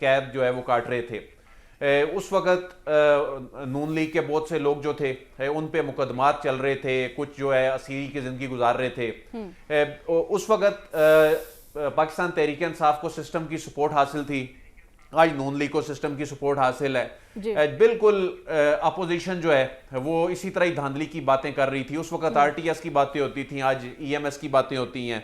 قید جو ہے وہ کاٹ رہے تھے. اس وقت نون لیگ کے بہت سے لوگ جو تھے ان پہ مقدمات چل رہے تھے, کچھ جو ہے اسیری کی زندگی گزار رہے تھے. اس وقت پاکستان تحریک انصاف کو سسٹم کی سپورٹ حاصل تھی, آج نون لیگ کو سسٹم کی سپورٹ حاصل ہے. بالکل اپوزیشن جو ہے وہ اسی طرح ہی دھاندلی کی باتیں کر رہی تھی. اس وقت آر ٹی ایس کی باتیں ہوتی تھیں, آج ای ایم ایس کی باتیں ہوتی ہیں,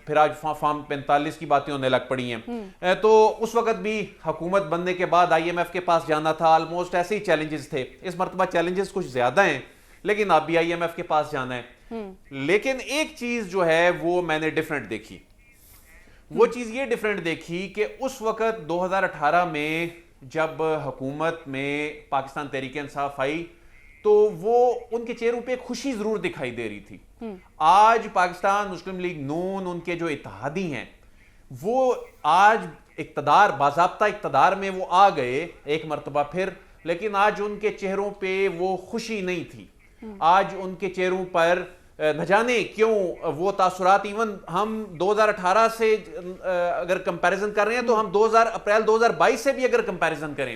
پھر آج فارم 45 کی باتیں ہونے لگ پڑی ہیں. تو اس وقت بھی حکومت بننے کے بعد آئی ایم ایف کے پاس جانا تھا, آلموسٹ ایسے ہی چیلنجز تھے. اس مرتبہ چیلنجز کچھ زیادہ ہیں, لیکن اب بھی آئی ایم ایف کے پاس جانا ہے. لیکن ایک چیز جو ہے وہ میں نے ڈیفرنٹ دیکھی. وہ چیز یہ ڈیفرنٹ دیکھی کہ اس وقت 2018 میں جب حکومت میں پاکستان تحریک انصاف آئی تو وہ ان کے چہروں پہ ایک خوشی ضرور دکھائی دے رہی تھی. آج پاکستان مسلم لیگ نون, ان کے جو اتحادی ہیں, وہ آج اقتدار, باضابطہ اقتدار میں وہ آ گئے ایک مرتبہ پھر, لیکن آج ان کے چہروں پہ وہ خوشی نہیں تھی. آج ان کے چہروں پر نہ جانے کیوں وہ تاثرات, ایون ہم 2018 سے اگر کمپیریزن کر رہے ہیں تو ہم اپریل 2022 سے بھی اگر کمپیریزن کریں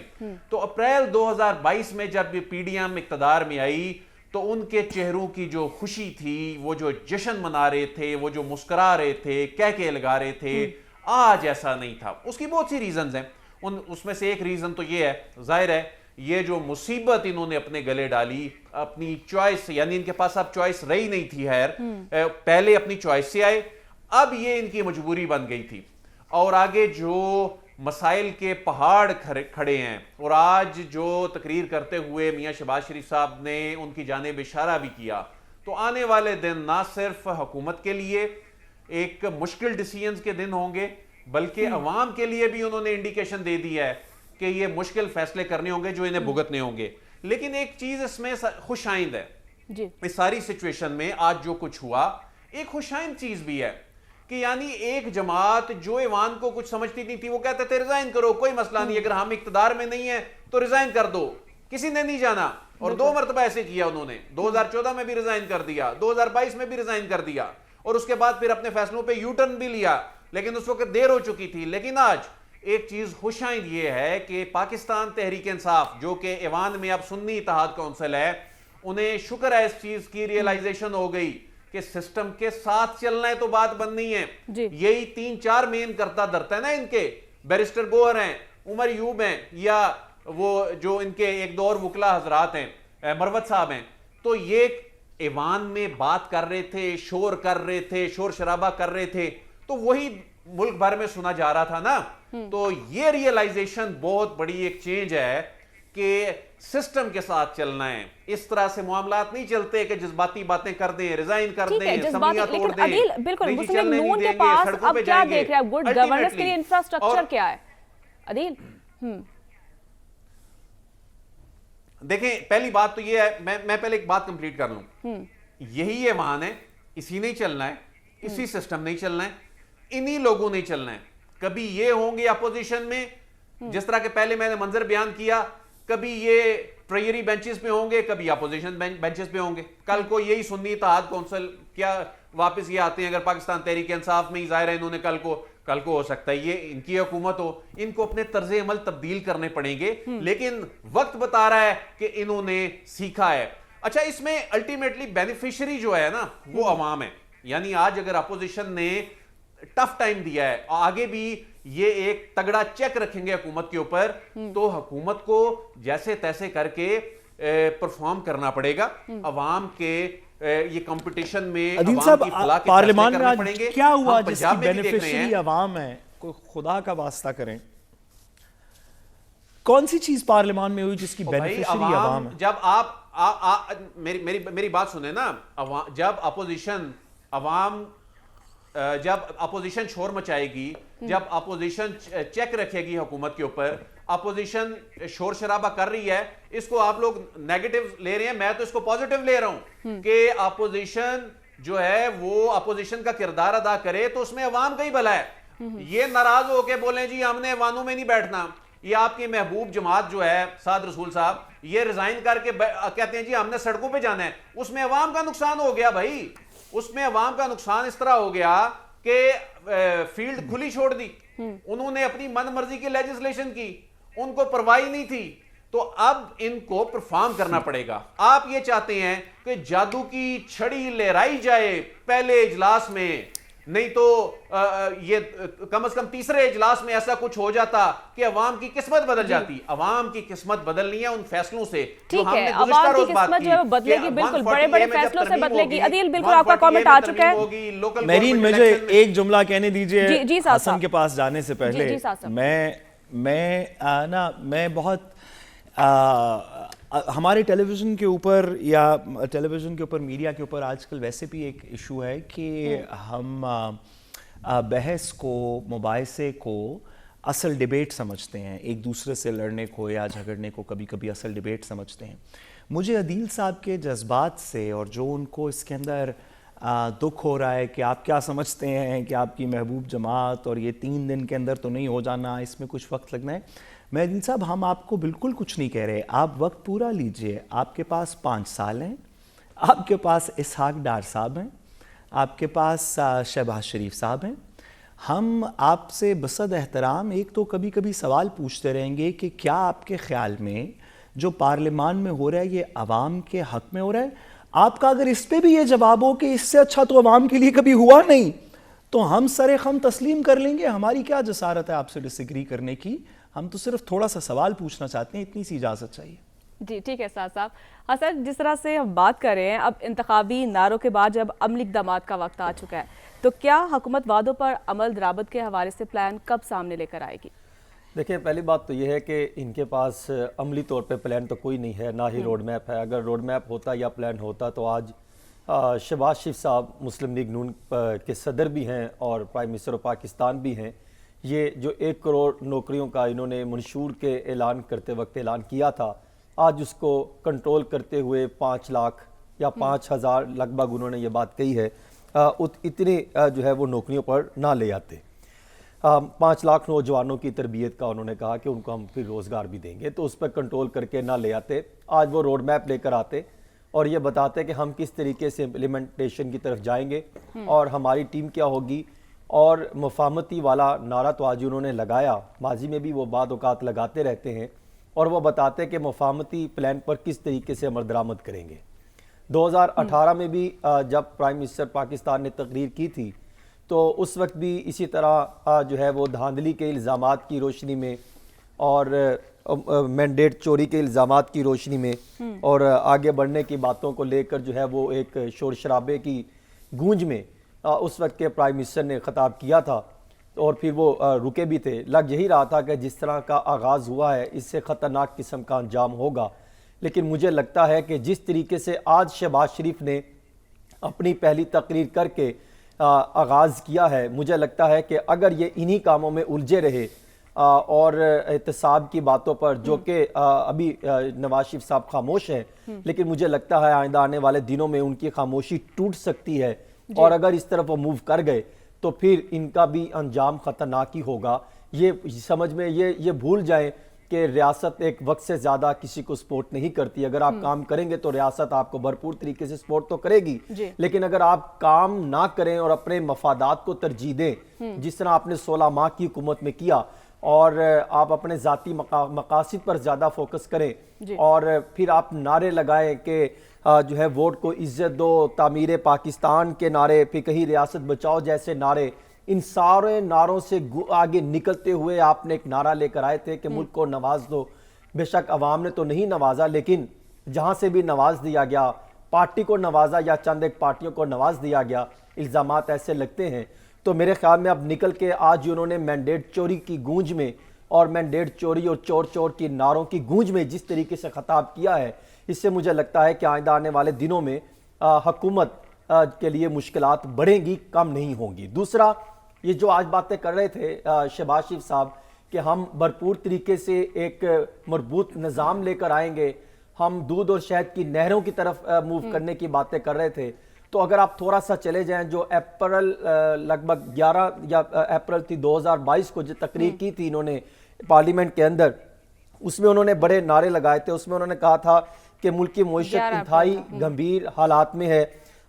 تو اپریل 2022 میں جب پی ڈی ایم اقتدار میں آئی تو ان کے چہروں کی جو خوشی تھی, وہ جو جشن منا رہے تھے, وہ جو مسکرا رہے تھے, کہہ لگا رہے تھے, آج ایسا نہیں تھا. اس کی بہت سی ریزنز ہیں. اس میں سے ایک ریزن تو یہ ہے, ظاہر ہے یہ جو مصیبت انہوں نے اپنے گلے ڈالی, اپنی چوائس, یعنی ان کے پاس اب چوائس رہی نہیں تھی. پہلے اپنی چوائس سے آئے, اب یہ ان کی مجبوری بن گئی تھی. اور آگے جو مسائل کے پہاڑ کھڑے ہیں, اور آج جو تقریر کرتے ہوئے میاں شہباز شریف صاحب نے ان کی جانب اشارہ بھی کیا, تو آنے والے دن نہ صرف حکومت کے لیے ایک مشکل ڈیسیژنز کے دن ہوں گے, بلکہ عوام کے لیے بھی انہوں نے انڈیکیشن دے دی ہے کہ یہ مشکل فیصلے کرنے ہوں گے جو انہیں بھگتنے ہوں گے. لیکن ایک چیز اس میں خوش آئند ہے, اس ساری سچویشن میں آج جو کچھ ہوا, ایک خوش آئند چیز بھی ہے کہ یعنی ایک جماعت جو ایوان کو کچھ سمجھتی نہیں تھی, وہ کہتے تھے ریزائن کرو, کوئی مسئلہ نہیں, اگر ہم اقتدار میں نہیں ہیں تو ریزائن کر دو, کسی نے نہیں جانا. اور 2 مرتبہ ایسے کیا انہوں نے, 2014 میں بھی ریزائن کر دیا, 2022 میں بھی ریزائن کر دیا, اور اس کے بعد پھر اپنے فیصلوں پہ یو ٹرن بھی لیا, لیکن اس وقت دیر ہو چکی تھی. لیکن آج ایک چیز خوش آئند یہ ہے کہ پاکستان تحریک انصاف, جو کہ ایوان میں اب سنی اتحاد کونسل ہے, انہیں شکر ہے اس چیز کی ریئلائزیشن ہو گئی کہ سسٹم کے ساتھ چلنا ہے تو بات بننی ہے. یہی 3-4 مین کرتا درتا ہے نا ان کے, بیرسٹر گوہر ہیں, عمر ایوب ہیں, یا وہ جو ان کے 1-2 اور وکلا حضرات ہیں, مروت صاحب ہیں, تو یہ ایوان میں بات کر رہے تھے, شور کر رہے تھے, شور شرابہ کر رہے تھے, تو وہی ملک بھر میں سنا جا رہا تھا نا. تو یہ ریئلائزیشن بہت بڑی ایک چینج ہے کہ سسٹم کے ساتھ چلنا ہے. اس طرح سے معاملات نہیں چلتے کہ جذباتی باتیں کر دیں, ریزائن کر دیں, اسمبلیاں توڑ دیں. عدیل, بالکل مسلم نون کے پاس اب کیا دیکھ رہے ہیں, گڈ گورننس کے لیے انفراسٹرکچر کیا ہے عدیل؟ دیکھیں, پہلی بات تو یہ ہے, میں پہلے ایک بات کمپلیٹ کر لوں. یہی ایوان ہے, اسی نہیں چلنا ہے, اسی سسٹم نہیں چلنا ہے, انہی لوگوں نہیں چلنا ہے. کبھی یہ ہوں گے اپوزیشن میں, جس طرح کہ پہلے میں نے منظر بیان کیا, کبھی یہ ٹریجری بینچز پہ ہوں گے, کبھی اپوزیشن بینچز پہ ہوں گے. کل کو یہی سنی اتحاد کونسل کیا واپس یہ آتے ہیں, اگر پاکستان تحریک انصاف میں ہی ظاہر ہے انہوں نے کل کو ہو سکتا ہے یہ ان کی حکومت ہو, ان کو اپنے طرز عمل تبدیل کرنے پڑیں گے. لیکن وقت بتا رہا ہے کہ انہوں نے سیکھا ہے. اچھا, اس میں الٹیمیٹلی بینیفیشری جو ہے نا وہ عوام ہے. یعنی آج اگر اپوزیشن نے ٹف ٹائم دیا ہے, آگے بھی یہ ایک تگڑا چیک رکھیں گے حکومت کے اوپر, تو حکومت کو جیسے تیسے کر کے پرفارم کرنا پڑے گا. عوام کے یہ کمپٹیشن میں عدیل صاحب, پارلیمان میں آج کیا ہوا جس کی بینیفیشری عوام ہے؟ خدا کا واسطہ کریں, کون سی چیز پارلیمان میں ہوئی جس کی بینیفیشری عوام ہے؟ جب آپ میری بات سنیں نا, جب اپوزیشن شور مچائے گی, جب اپوزیشن چیک رکھے گی حکومت کے اوپر, اپوزیشن شور شرابہ کر رہی ہے, اس کو آپ لوگ نیگیٹو لے رہے ہیں, میں تو اس کو پازیٹیو لے رہا ہوں کہ اپوزیشن جو ہے وہ اپوزیشن کا کردار ادا کرے, تو اس میں عوام کا ہی بھلا ہے. یہ ناراض ہو کے بولیں جی ہم نے ایوانوں میں نہیں بیٹھنا, یہ آپ کی محبوب جماعت جو ہے سعد رسول صاحب, یہ ریزائن کر کے کہتے ہیں جی ہم نے سڑکوں پہ جانا ہے, اس میں عوام کا نقصان ہو گیا بھائی. اس میں عوام کا نقصان اس طرح ہو گیا کہ فیلڈ کھلی چھوڑ دی, انہوں نے اپنی من مرضی کی لیجسلیشن کی, ان کو پرواہ نہیں تھی. تو اب ان کو پرفارم کرنا پڑے گا. آپ یہ چاہتے ہیں کہ جادو کی چھڑی لہرائی جائے پہلے اجلاس میں, نہیں تو یہ کم از کم تیسرے اجلاس میں ایسا کچھ ہو جاتا کہ عوام کی قسمت بدل جاتی. عوام کی قسمت بدلنی ہے ان فیصلوں سے جو ہم نے گزشتہ روز بات کی. عوام کی قسمت جو بدلے گی, بالکل بڑے بڑے فیصلوں سے بدلے گی. عدیل بالکل آپ کا کامنٹ آ چکا ہے. میرین مجھے ایک جملہ کہنے دیجئے حسن کے پاس جانے سے پہلے. میں بہت ہمارے ٹیلی ویژن کے اوپر یا ٹیلی ویژن کے اوپر میڈیا کے اوپر آج کل ویسے بھی ایک ایشو ہے کہ ہم بحث کو, مباحثے کو اصل ڈیبیٹ سمجھتے ہیں, ایک دوسرے سے لڑنے کو یا جھگڑنے کو کبھی کبھی اصل ڈیبیٹ سمجھتے ہیں. مجھے عدیل صاحب کے جذبات سے اور جو ان کو اس کے اندر دکھ ہو رہا ہے کہ آپ کیا سمجھتے ہیں کہ آپ کی محبوب جماعت اور یہ 3 دن کے اندر تو نہیں ہو جانا, اس میں کچھ وقت لگنا ہے. میں عدیل صاحب, ہم آپ کو بالکل کچھ نہیں کہہ رہے, آپ وقت پورا لیجئے. آپ کے پاس 5 سال ہیں, آپ کے پاس اسحاق ڈار صاحب ہیں, آپ کے پاس شہباز شریف صاحب ہیں. ہم آپ سے بصد احترام ایک تو کبھی کبھی سوال پوچھتے رہیں گے کہ کیا آپ کے خیال میں جو پارلیمان میں ہو رہا ہے یہ عوام کے حق میں ہو رہا ہے. آپ کا اگر اس پہ بھی یہ جواب ہو کہ اس سے اچھا تو عوام کے لیے کبھی ہوا نہیں, تو ہم سر خم تسلیم کر لیں گے. ہماری کیا جسارت ہے آپ سے ڈس ایگری کرنے کی, ہم تو صرف تھوڑا سا سوال پوچھنا چاہتے ہیں, اتنی سی اجازت چاہیے. جی ٹھیک ہے سعد صاحب. حسن, جس طرح سے ہم بات کر رہے ہیں, اب انتخابی نعروں کے بعد جب عملی اقدامات کا وقت آ چکا ہے, تو کیا حکومت وعدوں پر عمل درآمد کے حوالے سے پلان کب سامنے لے کر آئے گی؟ دیکھیں, پہلی بات تو یہ ہے کہ ان کے پاس عملی طور پہ پلان تو کوئی نہیں ہے, نہ ہی روڈ میپ ہے. اگر روڈ میپ ہوتا یا پلان ہوتا تو آج شہباز شریف صاحب مسلم لیگ نون کے صدر بھی ہیں اور پرائم منسٹر آف پاکستان بھی ہیں. یہ جو 1 کروڑ نوکریوں کا انہوں نے منشور کے اعلان کرتے وقت اعلان کیا تھا, آج اس کو کنٹرول کرتے ہوئے 5 لاکھ یا 5,000 لگ بھگ انہوں نے یہ بات کہی ہے, اتنے جو ہے وہ نوکریوں پر نہ لے آتے. 5 لاکھ نوجوانوں کی تربیت کا انہوں نے کہا کہ ان کو ہم پھر روزگار بھی دیں گے, تو اس پر کنٹرول کر کے نہ لے آتے. آج وہ روڈ میپ لے کر آتے اور یہ بتاتے کہ ہم کس طریقے سے امپلیمنٹیشن کی طرف جائیں گے اور ہماری ٹیم کیا ہوگی. اور مفاہمتی والا نعرہ تو آج انہوں نے لگایا, ماضی میں بھی وہ بعض اوقات لگاتے رہتے ہیں, اور وہ بتاتے کہ مفاہمتی پلان پر کس طریقے سے عمل درآمد کریں گے. 2018 میں بھی جب پرائم منسٹر پاکستان نے تقریر کی تھی تو اس وقت بھی اسی طرح جو ہے وہ دھاندلی کے الزامات کی روشنی میں اور مینڈیٹ چوری کے الزامات کی روشنی میں اور آگے بڑھنے کی باتوں کو لے کر جو ہے وہ ایک شور شرابے کی گونج میں اس وقت کے پرائم منسٹر نے خطاب کیا تھا, اور پھر وہ رکے بھی تھے. لگ یہی رہا تھا کہ جس طرح کا آغاز ہوا ہے اس سے خطرناک قسم کا انجام ہوگا. لیکن مجھے لگتا ہے کہ جس طریقے سے آج شہباز شریف نے اپنی پہلی تقریر کر کے آغاز کیا ہے, مجھے لگتا ہے کہ اگر یہ انہی کاموں میں الجھے رہے اور احتساب کی باتوں پر, جو کہ ابھی نواز شریف صاحب خاموش ہیں, لیکن مجھے لگتا ہے آئندہ آنے والے دنوں میں ان کی خاموشی ٹوٹ سکتی ہے, اور اگر اس طرف وہ موو کر گئے تو پھر ان کا بھی انجام خطرناک ہی ہوگا. یہ سمجھ میں یہ بھول جائیں کہ ریاست ایک وقت سے زیادہ کسی کو سپورٹ نہیں کرتی. اگر آپ کام کریں گے تو ریاست آپ کو بھرپور طریقے سے سپورٹ تو کرے گی, لیکن اگر آپ کام نہ کریں اور اپنے مفادات کو ترجیح دیں, جس طرح آپ نے 16 ماہ کی حکومت میں کیا, اور آپ اپنے ذاتی مقاصد پر زیادہ فوکس کریں, اور پھر آپ نعرے لگائیں کہ جو ہے ووٹ کو عزت دو, تعمیر پاکستان کے نعرے, پھر کہیں ریاست بچاؤ جیسے نعرے, ان سارے نعروں سے آگے نکلتے ہوئے آپ نے ایک نعرہ لے کر آئے تھے کہ ملک کو نواز دو. بے شک عوام نے تو نہیں نوازا, لیکن جہاں سے بھی نواز دیا گیا, پارٹی کو نوازا یا چند ایک پارٹیوں کو نواز دیا گیا, الزامات ایسے لگتے ہیں. تو میرے خیال میں اب نکل کے آج انہوں نے مینڈیٹ چوری کی گونج میں اور مینڈیٹ چوری اور چور چور کی نعروں کی گونج میں جس طریقے سے خطاب کیا ہے, اس سے مجھے لگتا ہے کہ آئندہ آنے والے دنوں میں حکومت کے لیے مشکلات بڑھیں گی, کم نہیں ہوں گی. دوسرا, یہ جو آج باتیں کر رہے تھے شہباز شریف صاحب کہ ہم بھرپور طریقے سے ایک مربوط نظام لے کر آئیں گے, ہم دودھ اور شہد کی نہروں کی طرف موو کرنے کی باتیں کر رہے تھے, تو اگر آپ تھوڑا سا چلے جائیں, جو اپریل لگ بھگ 11 یا اپریل تھی 2022 کو جو تقریر کی تھی انہوں نے پارلیمنٹ کے اندر, اس میں انہوں نے بڑے نعرے لگائے تھے. اس میں انہوں نے کہا تھا کہ ملک کی معیشت انتہائی گمبھیر حالات میں ہے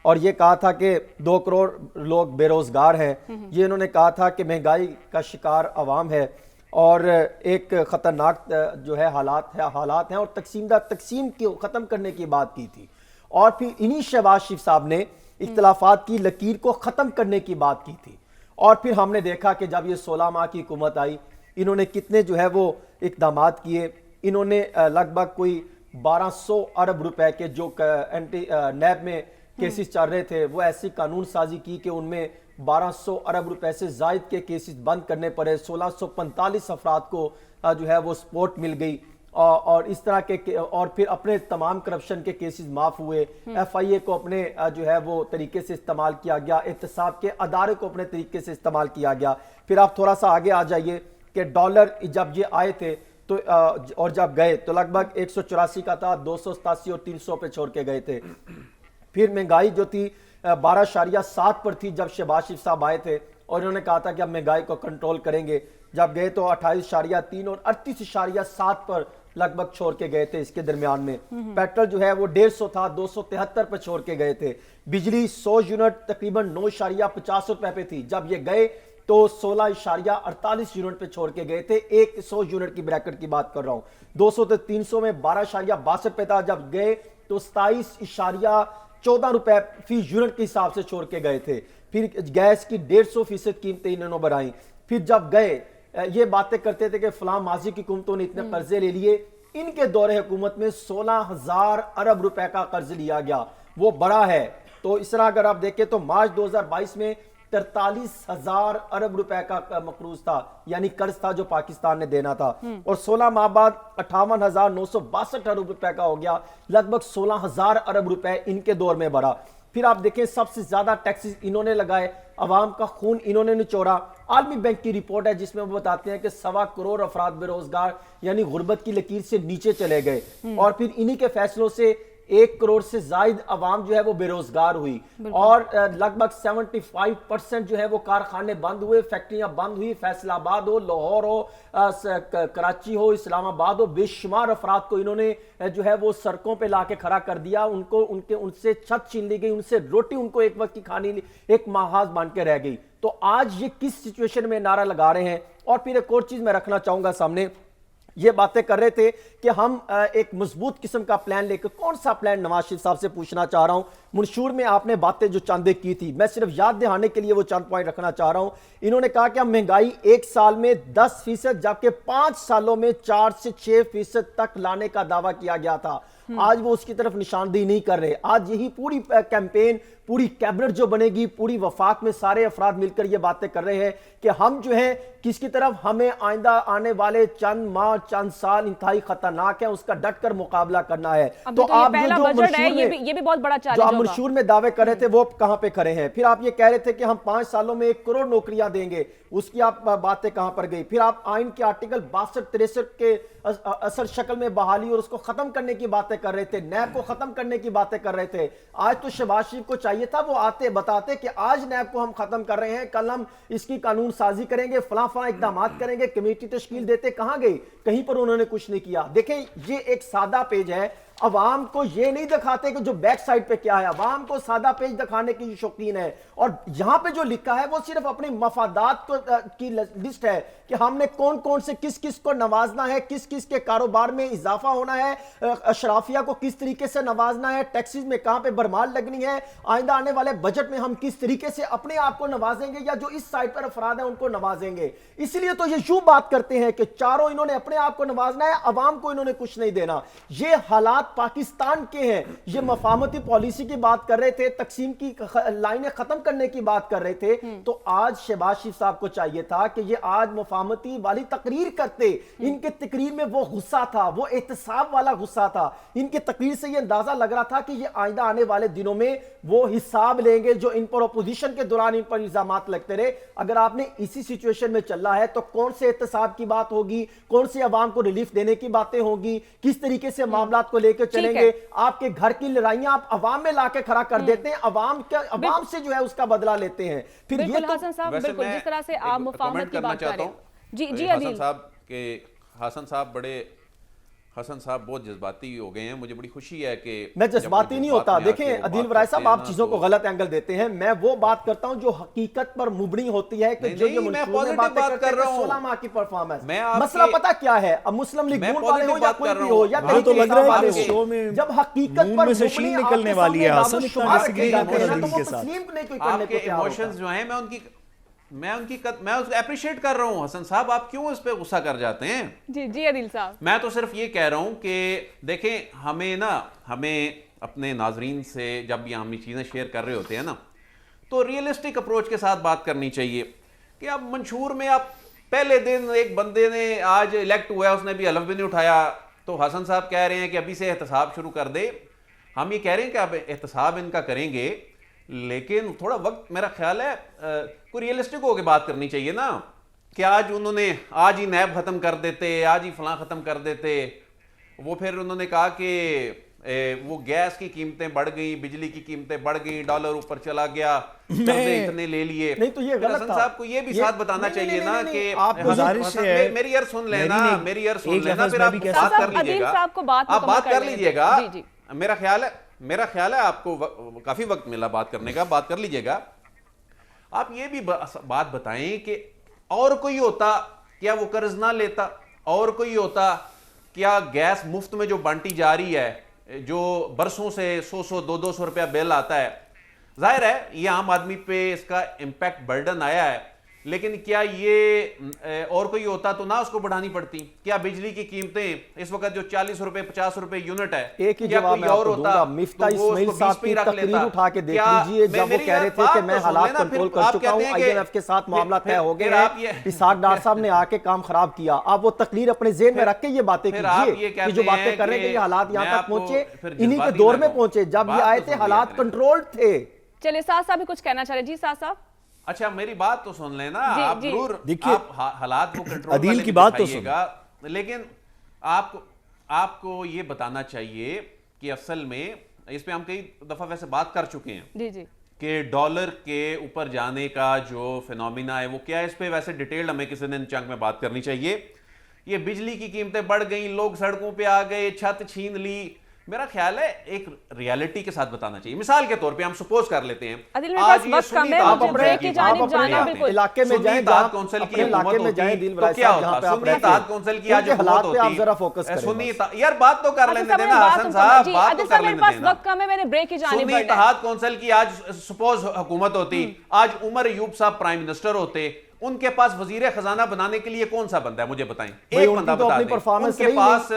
اور یہ کہا تھا کہ 2 کروڑ لوگ بے روزگار ہیں. یہ انہوں نے کہا تھا کہ مہنگائی کا شکار عوام ہے اور ایک خطرناک جو ہے حالات ہیں اور تقسیم کو ختم کرنے کی بات کی تھی. اور پھر انہی شہباز شریف صاحب نے اختلافات کی لکیر کو ختم کرنے کی بات کی تھی. اور پھر ہم نے دیکھا کہ جب یہ 16 ماہ کی حکومت آئی انہوں نے کتنے جو ہے وہ اقدامات کیے. انہوں نے لگ بھگ کوئی 1200 ارب روپے کے جو نیب میں کیسز چل رہے تھے وہ ایسی قانون سازی کی کہ ان میں 1200 ارب روپے سے زائد کے کیسز بند کرنے پڑے. 1645 افراد کو جو ہے وہ سپورٹ مل گئی اور اس طرح کے اور پھر اپنے تمام کرپشن کے کیسز معاف ہوئے. ایف آئی اے کو اپنے جو ہے وہ طریقے سے استعمال کیا گیا, احتساب کے ادارے کو اپنے طریقے سے استعمال کیا گیا. پھر آپ تھوڑا سا آگے آ جائیے کہ ڈالر جب یہ آئے تھے تو اور جب گئے تو لگ بھگ 184 کا تھا, 287 اور 300 پہ چھوڑ کے گئے تھے. پھر مہنگائی جو تھی 12.7 پر تھی جب شہباز شریف صاحب آئے تھے اور انہوں نے کہا تھا کہ ہم مہنگائی کو کنٹرول کریں گے. جب گئے تو 28.3 اور 38.7 پر لگ بھگ چھوڑ کے گئے تھے. اس کے درمیان میں پیٹرول جو ہے وہ 150 تھا, 273 پر چھوڑ کے گئے تھے. بجلی 100 یونٹ تقریباً 9.50 روپے پہ تھی, جب یہ گئے تو 16.48 یونٹ پہ چھوڑ کے گئے تھے. 100 یونٹ کی بریکٹ کی بات کر رہا ہوں. 200 سے 300 میں 12.62 پہ تھا, جب گئے تو 27.14 روپے فی یونٹ کے حساب سے چھوڑ کے گئے تھے. پھر گیس کی 150% قیمتیں انہوں نے بڑھائیں. پھر جب گئے یہ باتیں کرتے تھے کہ فلاں ماضی کی حکومتوں نے اتنے قرضے لے لیے. ان کے دور حکومت میں 16,000 ارب روپے کا قرض لیا گیا, وہ بڑا ہے. تو اس طرح اگر آپ دیکھیں تو مارچ 2022 میں 43,000 ارب روپے کا مقروض تھا, یعنی قرض تھا جو پاکستان نے دینا تھا. اور 16 ماہ بعد 58,962 ارب روپے کا ہو گیا, لگ بھگ 16,000 ارب روپے ان کے دور میں بڑھا. پھر آپ دیکھیں سب سے زیادہ ٹیکسز انہوں نے لگائے, عوام کا خون انہوں نے نچوڑا. عالمی بینک کی رپورٹ ہے جس میں وہ بتاتے ہیں کہ 1.25 کروڑ افراد بے روزگار یعنی غربت کی لکیر سے نیچے چلے گئے. اور پھر انہی کے فیصلوں سے 1 کروڑ سے زائد عوام جو ہے وہ بے روزگار ہوئی اور لگ بھگ 75% جو ہے وہ کارخانے بند ہوئے, فیکٹریاں بند ہوئی. فیصل آباد ہو, لاہور ہو, کراچی ہو, اسلام آباد ہو, بے شمار افراد کو انہوں نے جو ہے وہ سڑکوں پہ لا کے کھڑا کر دیا. ان سے چھت چھین لی گئی, ان سے روٹی ان کو ایک وقت کی کھانی ایک محاذ بن کے رہ گئی. تو آج یہ کس سچویشن میں نعرہ لگا رہے ہیں. اور پھر ایک اور چیز میں رکھنا چاہوں گا سامنے, یہ باتیں کر رہے تھے کہ ہم ایک مضبوط قسم کا پلان لے کے, کون سا پلان نواز شریف صاحب سے پوچھنا چاہ رہا ہوں. منشور میں آپ نے باتیں جو چاندے کی تھی, میں صرف یاد دہانے کے لیے وہ چند پوائنٹ رکھنا چاہ رہا ہوں. انہوں نے کہا کہ ہم مہنگائی 1 سال میں 10% جبکہ 5 سالوں میں 4 سے 6% تک لانے کا دعویٰ کیا گیا تھا. آج وہ اس کی طرف نشاندہی نہیں کر رہے. آج یہی پوری کیمپین, پوری کیبنٹ جو بنے گی, پوری وفاق میں سارے افراد مل کر یہ باتیں کر رہے ہیں کہ ہم جو ہیں کس کی طرف, ہمیں آئندہ آنے والے چند ماہ چند سال انتہائی خطرناک ہیں, اس کا ڈٹ کر مقابلہ کرنا ہے. تو آپ یہ بھی بہت بڑا چیلنج ہوگا. منشور میں دعوے کر رہے تھے وہ کہاں پہ کھڑے ہیں. پھر آپ یہ کہہ رہے تھے کہ ہم 5 سالوں میں 1 کروڑ نوکریاں دیں گے, اس کی آپ باتیں کہاں پر گئی. پھر آپ آئین کے آرٹیکل 62-63 کے اثر شکل میں بحالی اور اس کو ختم کرنے کی باتیں کر رہے تھے, نیب کو ختم کرنے کی باتیں کر رہے تھے. آج تو شہباز شریف کو چاہیے تھا وہ آتے بتاتے کہ آج نیب کو ہم ختم کر رہے ہیں, کل ہم اس کی قانون سازی کریں گے, فلاں اقدامات کریں گے, کمیٹی تشکیل دیتے. کہاں گئی؟ کہیں پر انہوں نے کچھ نہیں کیا. دیکھیں یہ ایک سادہ پیج ہے, عوام کو یہ نہیں دکھاتے کہ جو بیک سائٹ پہ کیا ہے, عوام کو سادہ پیج دکھانے کی شوقین ہے. اور یہاں پہ جو لکھا ہے وہ صرف اپنی مفادات کی لسٹ ہے کہ ہم نے کون کون سے کس کس کو نوازنا ہے, کس کس کے کاروبار میں اضافہ ہونا ہے, اشرافیہ کو کس طریقے سے نوازنا ہے, ٹیکسز میں کہاں پہ برمال لگنی ہے, آئندہ آنے والے بجٹ میں ہم کس طریقے سے اپنے آپ کو نوازیں گے یا جو اس سائٹ پر افراد ہیں ان کو نوازیں گے. اس لیے تو یہ یوں بات کرتے ہیں کہ چاروں انہوں نے اپنے آپ کو نوازنا ہے, عوام کو انہوں نے کچھ نہیں دینا. یہ حالات پاکستان کے ہیں. یہ مفاہمتی پالیسی کی بات کر رہے تھے, تقسیم کی لائنیں ختم کرنے کی بات کر رہے تھے. تو آج شہباز شریف صاحب کو چاہیے تھا کہ یہ آج مفاہمتی والی تقریر کرتے. ان کے تقریر میں وہ غصہ تھا, وہ احتساب والا غصہ تھا. ان کی تقریر سے یہ اندازہ لگ رہا تھا کہ یہ آئندہ آنے والے دنوں میں وہ حساب لیں گے جو ان پر اپوزیشن کے دوران ان پر الزامات لگتے رہے. اگر آپ نے اسی سچویشن میں چلنا ہے تو کون سے احتساب کی بات ہوگی, کون سے عوام کو ریلیف دینے کی باتیں ہوگی, کس طریقے سے معاملات کو لے کے چلیں گے. آپ کے گھر کی لڑائیاں آپ عوام میں لا کے کھڑا کر دیتے ہیں, عوام سے جو ہے اس کا بدلہ لیتے ہیں. پھر یہ تو حسن صاحب بالکل جس طرح سے آپ مفاہمت کی بات کر رہے ہیں. جی عادل حسن صاحب کہ حسن صاحب بڑے حسن صاحب بہت جذباتی ہو گئے ہیں. مجھے بڑی خوشی ہے کہ میں جذباتی نہیں ہوتا. دیکھیں عدیل ورائے صاحب آپ چیزوں کو غلط اینگل دیتے ہیں. میں وہ بات کرتا ہوں جو حقیقت پر مبنی ہوتی ہے کہ جو یہ منشور میں باتیں کرتے ہیں 16 ماہ کی پرفارمنس. مسئلہ پتہ کیا ہے؟ اب مسلم لیگ نون والے ہو یا کوئی بھی ہو یا تو لگ رہا ہے کہ شو میں جب حقیقت پر مبنی نکلنے والی ہے حسن شمار کے ساتھ آپ کے ایموشنز جو ہیں میں ان کی اپریشیٹ کر رہا ہوں. حسن صاحب آپ کیوں اس پہ غصہ کر جاتے ہیں؟ جی عدیل صاحب میں تو صرف یہ کہہ رہا ہوں کہ دیکھیں ہمیں اپنے ناظرین سے جب بھی ہم یہ چیزیں شیئر کر رہے ہوتے ہیں نا تو ریئلسٹک اپروچ کے ساتھ بات کرنی چاہیے کہ اب منشور میں آپ پہلے دن ایک بندے نے آج الیکٹ ہوا ہے اس نے بھی حلف بھی نہیں اٹھایا تو حسن صاحب کہہ رہے ہیں کہ ابھی سے احتساب شروع کر دے. ہم یہ کہہ رہے ہیں کہ اب احتساب ان کا کریں گے لیکن تھوڑا وقت میرا خیال ہے کوئی ریئلسٹک ہو کے بات کرنی چاہیے نا کہ آج ہی نیب ختم کر دیتے, آج ہی فلاں ختم کر دیتے. وہ پھر انہوں نے کہا کہ وہ گیس کی قیمتیں بڑھ گئیں, بجلی کی قیمتیں بڑھ گئیں, ڈالر اوپر چلا گیا, قرضے اتنے لے لیے. نہیں تو یہ غلط حسن صاحب کو یہ بھی ساتھ بتانا چاہیے نا کہ میری عرض سن لینا پھر آپ بات کر لیجیے گا, آپ بات کر لیجیے گا. میرا خیال ہے آپ کو کافی وقت ملا بات کرنے کا, بات کر لیجئے گا. آپ یہ بھی بات بتائیں کہ اور کوئی ہوتا کیا وہ قرض نہ لیتا, اور کوئی ہوتا کیا گیس مفت میں جو بانٹی جا رہی ہے, جو برسوں سے 100-200 روپیہ بل آتا ہے, ظاہر ہے یہ عام آدمی پہ اس کا امپیکٹ برڈن آیا ہے, لیکن کیا یہ اور کوئی ہوتا تو نہ اس کو بڑھانی پڑتی؟ کیا بجلی کی قیمتیں اس وقت جو 40 روپے 50 روپے یونٹ ہے, ایک ہی جواب میں آپ کو دوں گا. مفتہ اسماعیل صاحب کی تقریر اٹھا کے دیکھ لیجئے جب وہ کہہ رہے تھے کہ میں حالات کنٹرول کر چکا ہوں, آئی ایم ایف کے ساتھ معاملہ طے ہو گئے ہیں, اسحاق ڈار صاحب نے آ کے کام خراب کیا. آپ وہ تقریر اپنے ذہن میں رکھ کے یہ باتیں کیجئے کہ جو باتیں کر رہے ہیں کہ یہ حالات یہاں تک پہنچے انہی کے دور میں پہنچے جب یہ آئے تھے حالات کنٹرول تھے. چلے ساز صاحب بھی کچھ کہنا چاہ رہے. جی ساز صاحب. اچھا میری بات تو سن لینا, آپ ضرور حالات کو کنٹرول عدیل کی بات تو سن گا, لیکن آپ کو یہ بتانا چاہیے کہ اصل میں اس پہ ہم کئی دفعہ ویسے بات کر چکے ہیں کہ ڈالر کے اوپر جانے کا جو فینومینا ہے وہ کیا ہے. اس پہ ویسے ڈیٹیل ہمیں کسی دن چنک میں بات کرنی چاہیے. یہ بجلی کی قیمتیں بڑھ گئیں, لوگ سڑکوں پہ آ گئے, چھت چھین لی, میرا خیال ہے ایک ریالٹی کے ساتھ بتانا چاہیے. مثال کے طور پہ ہم سپوز کر لیتے ہیں آج یہ سنی اتحاد کونسل کی حکومت ہوتی تو کیا ہوتا, سنی اتحاد کونسل کی آج حکومت ہوتی, سنی یار بات تو کر لینے دینا حسن صاحب, بات تو کر لینے دینا. سنی اتحاد کونسل کی آج سپوز حکومت ہوتی, آج عمر ایوب صاحب پرائم منسٹر ہوتے, ان کے پاس وزیر خزانہ بنانے کے لیے کون سا بندہ ہے مجھے بتائیں, ایک بندہ بتا دیں. ان کے پاس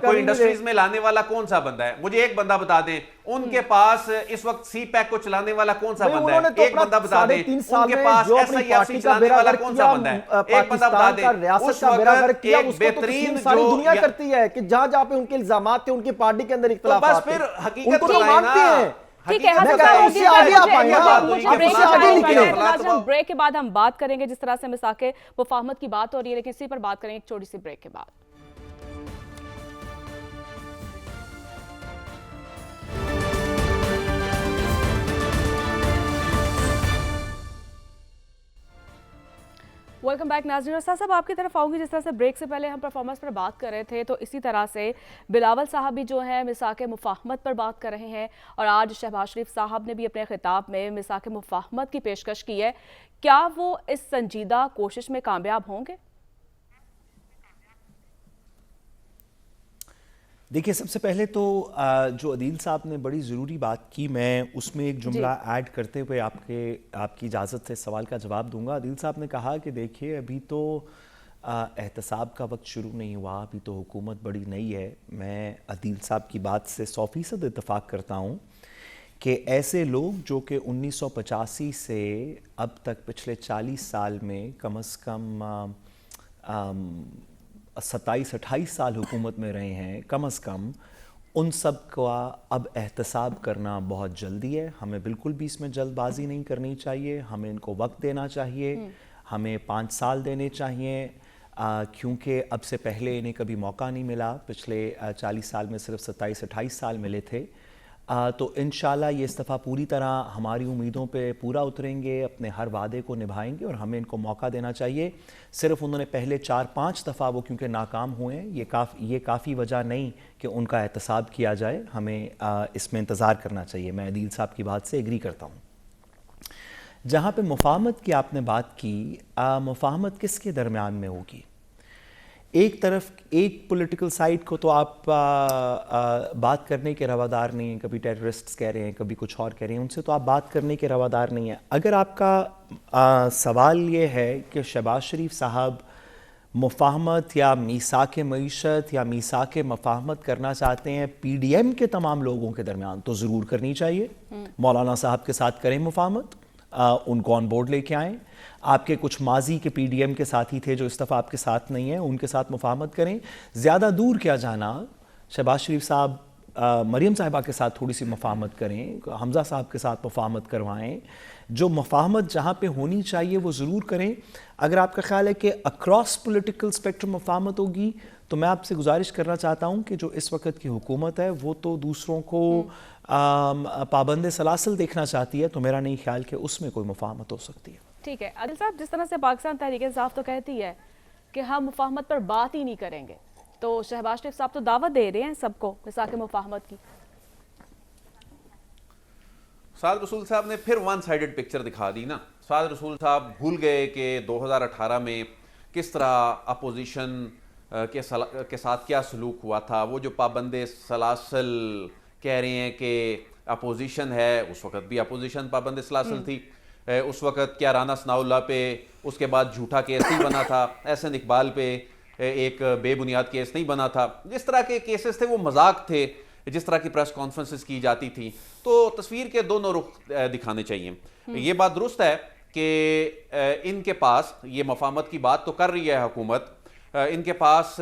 کوئی انڈسٹریز میں لانے والا کون سا بندہ ہے, مجھے ایک بندہ بتا دیں. ان کے پاس اس وقت سی پیک کو چلانے والا کون سا بندہ ہے, ایک بندہ بتا دیں. ان کے پاس ایس آئی ایف سی چلانے والا کون سا بندہ ہے, ایک بندہ بتا دیں. اس وقت ایک بہترین ساری دنیا کرتی ہے کہ جہاں جہاں پہ ان کے الزامات تھے ان کی پارٹی کے اندر اختلافات تھے, بس پھر حقیقت بتائیں. ٹھیک ہے, بریک کے بعد ہم بات کریں گے جس طرح سے مساق مفاہمت کی بات ہو رہی ہے, لیکن اسی پر بات کریں گے ایک چھوٹی سی بریک کے بعد. ویلکم بیک ناظرین. اور صاحب آپ کی طرف آؤں گی. جس طرح سے بریک سے پہلے ہم پرفارمنس پر بات کر رہے تھے تو اسی طرح سے بلاول صاحب بھی جو ہیں مساق مفاہمت پر بات کر رہے ہیں, اور آج شہباز شریف صاحب نے بھی اپنے خطاب میں مساق مفاہمت کی پیشکش کی ہے. کیا وہ اس سنجیدہ کوشش میں کامیاب ہوں گے؟ دیکھیے سب سے پہلے تو جو عدیل صاحب نے بڑی ضروری بات کی, میں اس میں ایک جملہ ایڈ کرتے ہوئے آپ کی اجازت سے سوال کا جواب دوں گا. عدیل صاحب نے کہا کہ دیکھیے ابھی تو احتساب کا وقت شروع نہیں ہوا, ابھی تو حکومت بڑی نئی ہے. میں عدیل صاحب کی بات سے 100% اتفاق کرتا ہوں کہ ایسے لوگ جو کہ 1985 سے اب تک پچھلے 40 سال میں کم از کم 27-28 سال حکومت میں رہے ہیں کم از کم, ان سب کا اب احتساب کرنا بہت جلدی ہے. ہمیں بالکل بھی اس میں جلد بازی نہیں کرنی چاہیے, ہمیں ان کو وقت دینا چاہیے, ہمیں 5 سال دینے چاہیے, کیونکہ اب سے پہلے انہیں کبھی موقع نہیں ملا. پچھلے 40 سال میں صرف 27-28 سال ملے تھے. تو انشاءاللہ یہ اس دفعہ پوری طرح ہماری امیدوں پہ پورا اتریں گے، اپنے ہر وعدے کو نبھائیں گے، اور ہمیں ان کو موقع دینا چاہیے. صرف انہوں نے پہلے 4-5 دفعہ وہ کیونکہ ناکام ہوئے ہیں، یہ کافی وجہ نہیں کہ ان کا احتساب کیا جائے. ہمیں اس میں انتظار کرنا چاہیے. میں عدیل صاحب کی بات سے ایگری کرتا ہوں. جہاں پہ مفاہمت کی آپ نے بات کی، مفاہمت کس کے درمیان میں ہوگی؟ ایک طرف ایک پولیٹیکل سائٹ کو تو آپ بات کرنے کے روادار نہیں ہیں، کبھی ٹیررسٹس کہہ رہے ہیں، کبھی کچھ اور کہہ رہے ہیں، ان سے تو آپ بات کرنے کے روادار نہیں ہیں. اگر آپ کا سوال یہ ہے کہ شہباز شریف صاحب مفاہمت یا میثاق معیشت یا میثاق مفاہمت کرنا چاہتے ہیں پی ڈی ایم کے تمام لوگوں کے درمیان، تو ضرور کرنی چاہیے. مولانا صاحب کے ساتھ کریں مفاہمت، ان کو آن بورڈ لے کے آئیں. آپ کے کچھ ماضی کے پی ڈی ایم کے ساتھی تھے جو اس دفعہ آپ کے ساتھ نہیں ہیں، ان کے ساتھ مفاہمت کریں. زیادہ دور کیا جانا، شہباز شریف صاحب مریم صاحبہ کے ساتھ تھوڑی سی مفاہمت کریں، حمزہ صاحب کے ساتھ مفاہمت کروائیں. جو مفاہمت جہاں پہ ہونی چاہیے وہ ضرور کریں. اگر آپ کا خیال ہے کہ اکراس پولیٹیکل اسپیکٹرم مفاہمت ہوگی، تو میں آپ سے گزارش کرنا چاہتا ہوں کہ جو اس وقت کی حکومت ہے وہ تو دوسروں کو پابند سلاسل دیکھنا چاہتی ہے، تو میرا نہیں خیال کہ اس میں کوئی مفاہمت ہو سکتی ہے. ٹھیک ہے عادل صاحب، جس طرح سے پاکستان تحریک انصاف تو کہتی ہے کہ ہم مفاہمت پر بات ہی نہیں کریں گے، تو شہباز شریف صاحب تو دعوت دے رہے ہیں سب کو میثاق مفاہمت کی. سعد رسول صاحب نے پھر ون سائیڈڈ پکچر دکھا دی نا. سعد رسول صاحب بھول گئے کہ 2018 میں کس طرح اپوزیشن کے ساتھ کیا سلوک ہوا تھا. وہ جو پابند سلاسل کہہ رہے ہیں کہ اپوزیشن ہے، اس وقت بھی اپوزیشن پابند سلاسل تھی. اس وقت کیا رانا ثناء اللہ پہ اس کے بعد جھوٹا کیس نہیں بنا تھا، احسن اقبال پہ ایک بے بنیاد کیس نہیں بنا تھا. جس طرح کے کیسز تھے وہ مذاق تھے، جس طرح کی پریس کانفرنسز کی جاتی تھی. تو تصویر کے دونوں رخ دکھانے چاہیے. یہ بات درست ہے کہ ان کے پاس یہ مفاہمت کی بات تو کر رہی ہے حکومت، ان کے پاس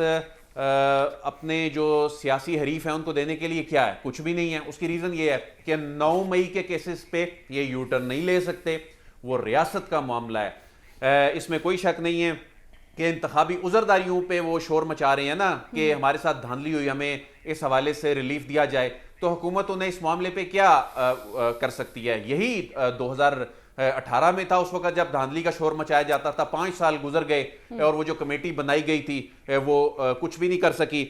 اپنے جو سیاسی حریف ہیں ان کو دینے کے لیے کیا ہے؟ کچھ بھی نہیں ہے. اس کی ریزن یہ ہے کہ 9 مئی کے کیسز پہ یہ یو ٹرن نہیں لے سکتے، وہ ریاست کا معاملہ ہے. اس میں کوئی شک نہیں ہے کہ انتخابی عذرداریوں پہ وہ شور مچا رہے ہیں نا کہ ہمارے ساتھ دھاندلی ہوئی، ہمیں اس حوالے سے ریلیف دیا جائے. تو حکومت انہیں اس معاملے پہ کیا کر سکتی ہے؟ یہی 2018 میں تھا، اس وقت جب دھاندلی کا شور مچایا جاتا تھا. 5 سال گزر گئے اور وہ جو کمیٹی بنائی گئی تھی وہ کچھ بھی نہیں کر سکی.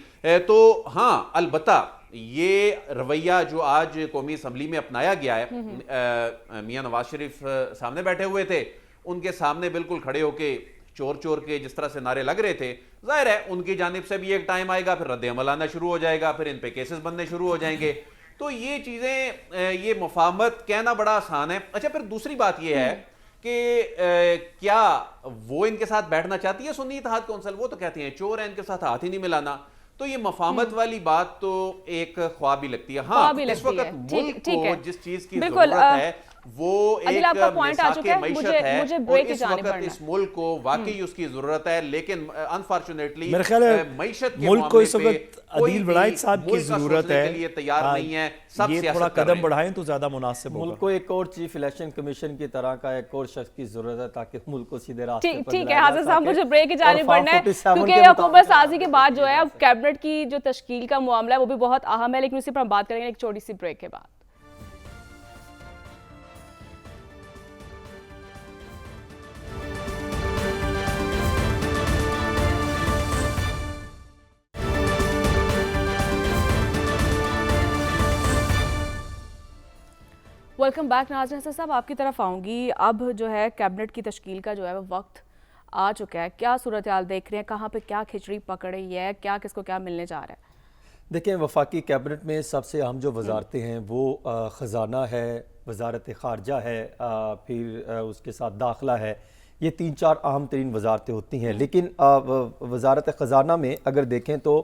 تو ہاں البتہ یہ رویہ جو آج قومی اسمبلی میں اپنایا گیا ہے، میاں نواز شریف سامنے بیٹھے ہوئے تھے، ان کے سامنے بالکل کھڑے ہو کے چور چور کے جس طرح سے نعرے لگ رہے تھے، ظاہر ہے ان کی جانب سے بھی ایک ٹائم آئے گا، پھر رد عمل آنا شروع ہو جائے گا، پھر ان پہ کیسز بننے شروع ہو جائیں گے. تو یہ چیزیں، یہ مفاہمت کہنا بڑا آسان ہے. اچھا پھر دوسری بات یہ ہے کہ کیا وہ ان کے ساتھ بیٹھنا چاہتی ہے سنی اتحاد کونسل؟ وہ تو کہتی ہیں چور ہیں، ان کے ساتھ ہاتھ ہی نہیں ملانا. تو یہ مفاہمت والی بات تو ایک خواب ہی لگتی ہے. ہاں اس وقت ملک کو جس چیز کی ضرورت ہے وہ ایک میثاق معیشت ہے، اور اس وقت اس ملک کو واقعی اس کی ضرورت ہے. لیکن انفارچونیٹلی میرے خیال ہے معیشت کے ملک کو اس معاملے وقت عدیل ولایت صاحب کی ضرورت ہے کے لیے تیار نہیں ہے. سب یہ تھوڑا قدم بڑھائیں تو زیادہ مناسب ہوگا. ملک کو ایک اور چیف الیکشن کمیشن کی طرح کا ایک اور شخص کی ضرورت ہے تاکہ ملک کو سیدھے راستے پر ٹھیک ہے حاضر صاحب، مجھے بریک کی جانب بڑھنا ہے کیونکہ حکومت سازی کے بعد جو ہے اب کیبنٹ کی جو تشکیل کا معاملہ ہے وہ بھی بہت اہم ہے، لیکن اسی پر ہم بات کریں گے ایک چھوٹی سی بریک کے بعد. Welcome back. ناظرین صاحب آپ کی طرف آؤں گی. اب جو ہے کیبنٹ کی تشکیل کا جو ہے وقت آ چکا ہے. کیا صورتحال دیکھ رہے ہیں؟ کہاں پہ کیا کھچڑی پکڑ رہی ہے؟ کیا کس کو کیا ملنے جا رہا ہے؟ دیکھیں وفاقی کیبنٹ میں سب سے اہم جو وزارتیں ہیں وہ خزانہ ہے، وزارت خارجہ ہے، پھر اس کے ساتھ داخلہ ہے. یہ 3-4 اہم ترین وزارتیں ہوتی ہیں. لیکن وزارت خزانہ میں اگر دیکھیں تو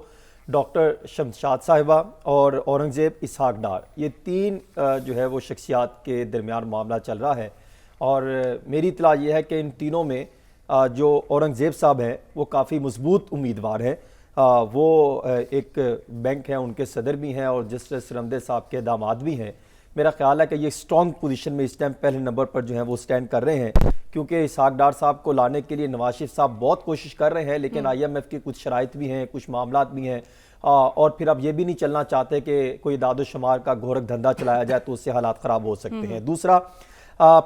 ڈاکٹر شمشاد صاحبہ اور اورنگزیب اسحاق ڈار، یہ 3 جو ہے وہ شخصیات کے درمیان معاملہ چل رہا ہے. اور میری اطلاع یہ ہے کہ ان تینوں میں جو اورنگزیب صاحب ہیں وہ کافی مضبوط امیدوار ہیں. وہ ایک بینک ہیں، ان کے صدر بھی ہیں اور جسٹس رمدے صاحب کے داماد بھی ہیں. میرا خیال ہے کہ یہ اسٹرانگ پوزیشن میں اس ٹائم پہلے نمبر پر جو ہیں وہ سٹینڈ کر رہے ہیں، کیونکہ اسحاق ڈار صاحب کو لانے کے لیے نواز شریف صاحب بہت کوشش کر رہے ہیں، لیکن آئی ایم ایف کی کچھ شرائط بھی ہیں، کچھ معاملات بھی ہیں. اور پھر اب یہ بھی نہیں چلنا چاہتے کہ کوئی داد و شمار کا گورکھ دھندا چلایا جائے تو اس سے حالات خراب ہو سکتے ہیں۔ دوسرا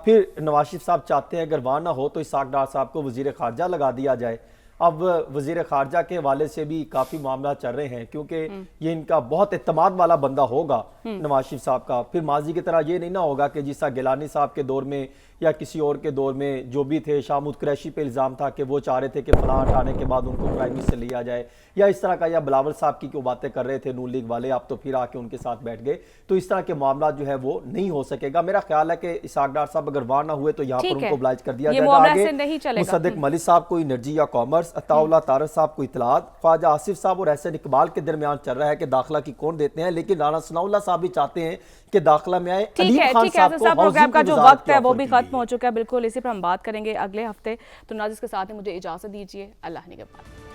پھر نواز شریف صاحب چاہتے ہیں اگر وہاں نہ ہو تو اسحاق ڈار صاحب کو وزیر خارجہ لگا دیا جائے۔ اب وزیر خارجہ کے حوالے سے بھی کافی معاملات چل رہے ہیں کیونکہ یہ ان کا بہت اعتماد والا بندہ ہوگا نواز شریف صاحب کا، پھر ماضی کی طرح یہ نہیں نہ ہوگا کہ جیسا گیلانی صاحب کے دور میں یا کسی اور کے دور میں جو بھی تھے، شامود قریشی پہ الزام تھا کہ وہ چاہ رہے تھے کہ فلاں ہٹانے کے بعد ان کو پرائم منسٹر لیا جائے، یا اس طرح کا، یا بلاول صاحب کی جو باتیں کر رہے تھے نون لیگ والے، آپ تو پھر آ کے ان کے ساتھ بیٹھ گئے، تو اس طرح کے معاملات جو ہے وہ نہیں ہو سکے گا۔ میرا خیال ہے کہ اسحاق ڈار صاحب اگر وہاں نہ ہوئے تو یہاں پر ان کو ابلائج کر دیا جائے گا۔ آگے مصدق ملک صاحب کو انرجی یا کامرس، عطا اللہ طارق صاحب کو اطلاعات، خواجہ آصف صاحب اور احسن اقبال کے درمیان چل رہا ہے کہ داخلہ کی کون دیتے ہیں، لیکن رانا ثناء اللہ صاحب بھی چاہتے ہیں کہ داخلہ میں آئے۔ علیم خان صاحب کو پروگرام کا جو وقت ہے وہ بھی ختم ہو چکا ہے، بالکل اسی پر ہم بات کریں گے اگلے ہفتے۔ تو ناظرین کے ساتھ مجھے اجازت دیجیے، اللہ نگہبان۔